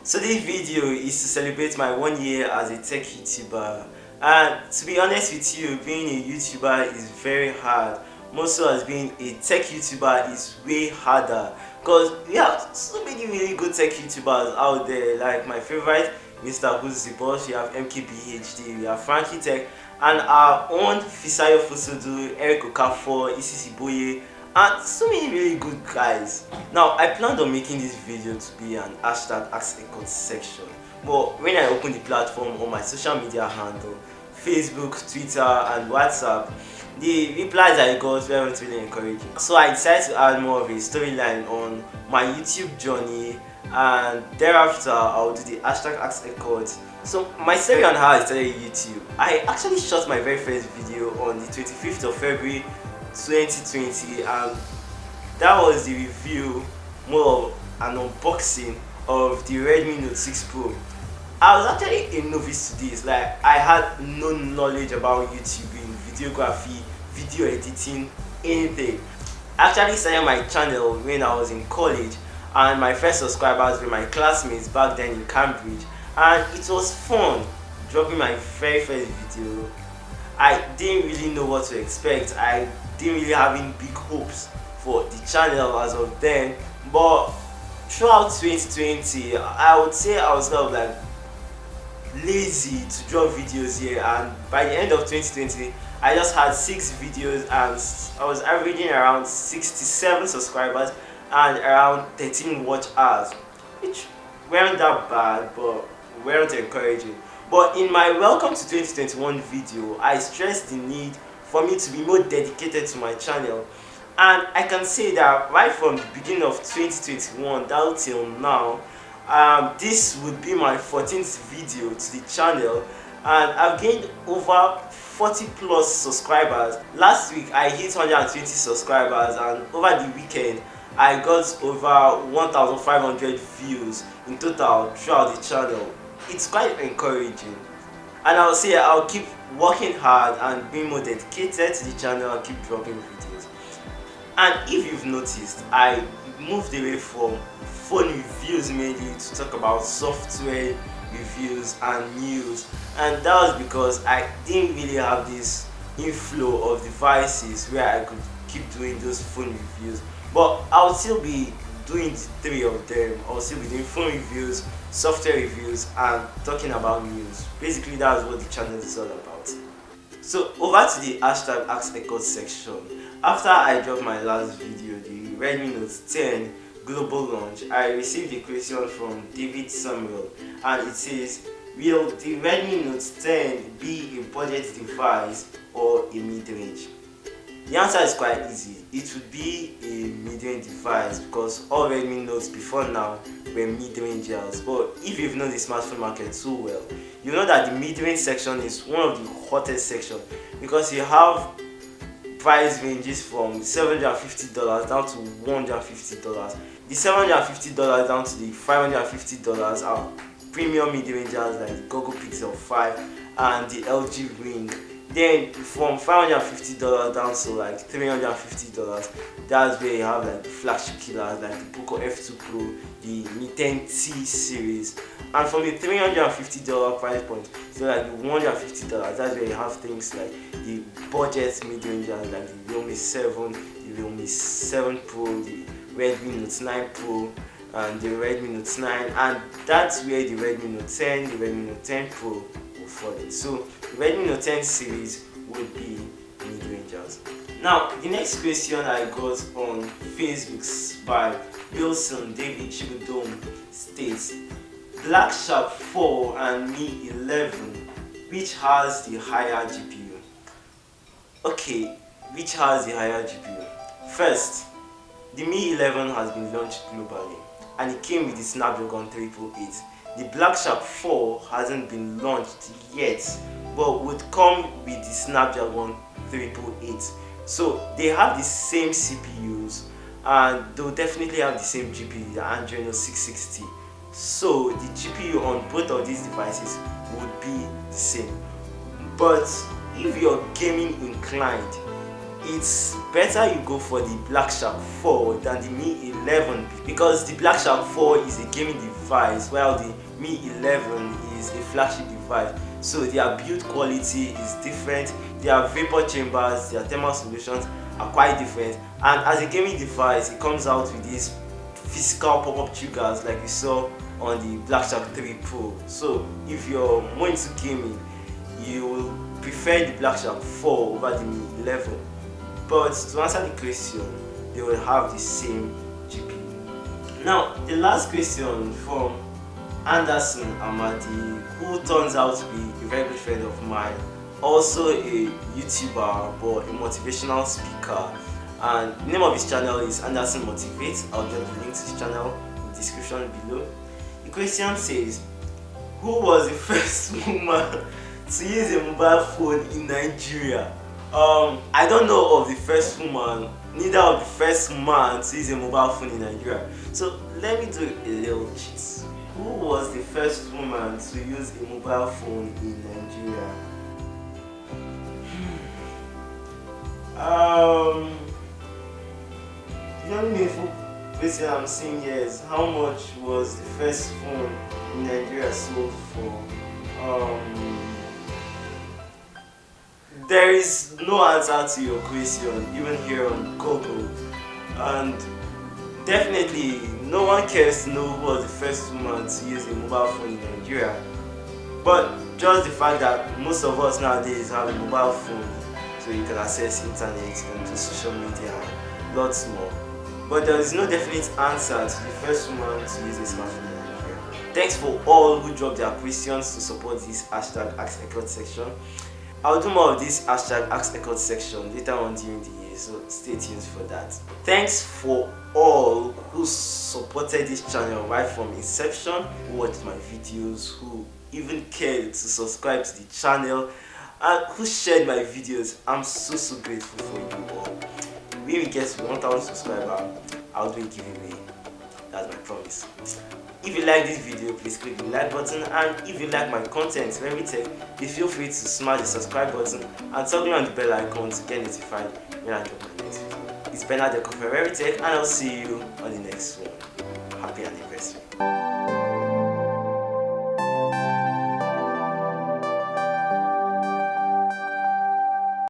So this video is to celebrate my 1 year as a tech YouTuber, and to be honest with you, being a YouTuber is very hard. More so as being a tech YouTuber is way harder, because we have so many really good tech YouTubers out there. Like my favorite, Mr. Who's the Boss, we have MKBHD, we have Frankie Tech, and our own Fisayo Fusudu, Eric Okafor, Isisi Boye, and so many really good guys. Now I planned on making this video to be an #askekott section, but when I opened the platform on my social media handle, Facebook, Twitter and WhatsApp, the replies I got weren't really encouraging. So I decided to add more of a storyline on my YouTube journey, and thereafter I'll do the #askekott. So my story on how I started YouTube. I actually shot my very first video on the 25th of February 2020, and that was the review, more of an unboxing of the Redmi Note 6 Pro. I was actually a novice to this. Like, I had no knowledge about YouTubing, videography, video editing, anything. I actually started my channel when I was in college, and my first subscribers were my classmates back then in Cambridge, and it was fun dropping my very first video. I didn't really know what to expect. I didn't really have any big hopes for the channel as of then, but throughout 2020 I would say I was kind of like lazy to drop videos here, and by the end of 2020 I just had 6 videos and I was averaging around 67 subscribers and around 13 watch hours, which weren't that bad but weren't encouraging. But in my welcome to 2021 video, I stressed the need for me to be more dedicated to my channel, and I can say that right from the beginning of 2021 down till now, this would be my 14th video to the channel, and I've gained over 40 plus subscribers. Last week I hit 120 subscribers, and over the weekend I got over 1,500 views in total throughout the channel. It's quite encouraging, and I'll say I'll keep working hard and being more dedicated to the channel and keep dropping videos. And if you've noticed, I moved away from phone reviews mainly to talk about software reviews and news, and that was because I didn't really have this inflow of devices where I could keep doing those phone reviews. But I'll still be doing the 3 of them. I'll still be doing phone reviews, software reviews, and talking about news. Basically, that's what the channel is all about. So over to the #askekott section. After I dropped my last video, the Redmi Note 10 global launch, I received a question from David Samuel, and it says, will the Redmi Note 10 be a budget device or a mid-range? The answer is quite easy. It would be a mid-range device, because all Redmi Notes before now were mid-rangers. But if you've known the smartphone market so well, you know that the mid-range section is one of the hottest sections, because you have price ranges from $750 down to $150. The $750 down to the $550 are premium mid-rangers like the Google Pixel 5 and the LG Ring. Then from $550 down to like $350, that's where you have like the flagship killers like the Poco F2 Pro, the Mi 10T series. And from the $350 price point to like the $150, that's where you have things like the budget mid-rangers like the Realme 7, the Realme 7 Pro, the Redmi Note 9 Pro, and the Redmi Note 9, and that's where the Redmi Note 10, the Redmi Note 10 Pro will fall in. So the Redmi Note 10 series would be mid-rangers. Now the next question I got on Facebook by Wilson David Chibudom states, blackshark 4 and Mi 11, which has the higher GPU? Okay, which has the higher GPU? First, the Mi 11 has been launched globally, and it came with the Snapdragon 888. The blackshark 4 hasn't been launched yet, but would come with the Snapdragon 888. So they have the same CPUs, and they'll definitely have the same GPU, the Adreno 660. So the GPU on both of these devices would be the same. But if you're gaming inclined, it's better you go for the blackshark 4 than the Mi 11 because the blackshark 4 is a gaming device while the Mi 11 is a flagship device. So their build quality is different, their vapor chambers, their thermal solutions are quite different, and as a gaming device it comes out with these physical pop-up triggers like you saw on the blackshark 3 Pro. So if you're more into gaming, you will prefer the blackshark 4 over the Mi 11. But to answer the question, they will have the same GPU. Now the last question from Anderson Amadi, who turns out to be a very good friend of mine, also a YouTuber but a motivational speaker, and the name of his channel is Anderson Motivates. I'll drop the link to his channel in the description below. The question says, who was the first woman to use a mobile phone in Nigeria? I don't know of the first woman, neither of the first man to use a mobile phone in Nigeria. So let me do a little cheat. Who was the first woman to use a mobile phone in Nigeria? The only meaningful question I'm seeing here is how much was the first phone in Nigeria sold for? There is no answer to your question even here on Google, and definitely no one cares to know who was the first woman to use a mobile phone in Nigeria. But just the fact that most of us nowadays have a mobile phone, so you can access internet, you can do social media, and lots more. But there is no definite answer to the first woman to use a smartphone in Nigeria. Thanks for all who dropped their questions to support this hashtag askekott section. I'll do more of this hashtag askekott section later on during the year, so stay tuned for that. Thanks for all who supported this channel right from inception, who watched my videos, who even cared to subscribe to the channel, and who shared my videos. I'm so grateful for you all. When we get to 1000 subscribers, I'll do a giveaway. That's my promise. If you like this video, please click the like button, and if you like my content, Revi Tech, please feel free to smash the subscribe button and toggle on the bell icon to get notified when I drop my next video. It's Bernard from Revi Tech, and I'll see you on the next one. Happy anniversary.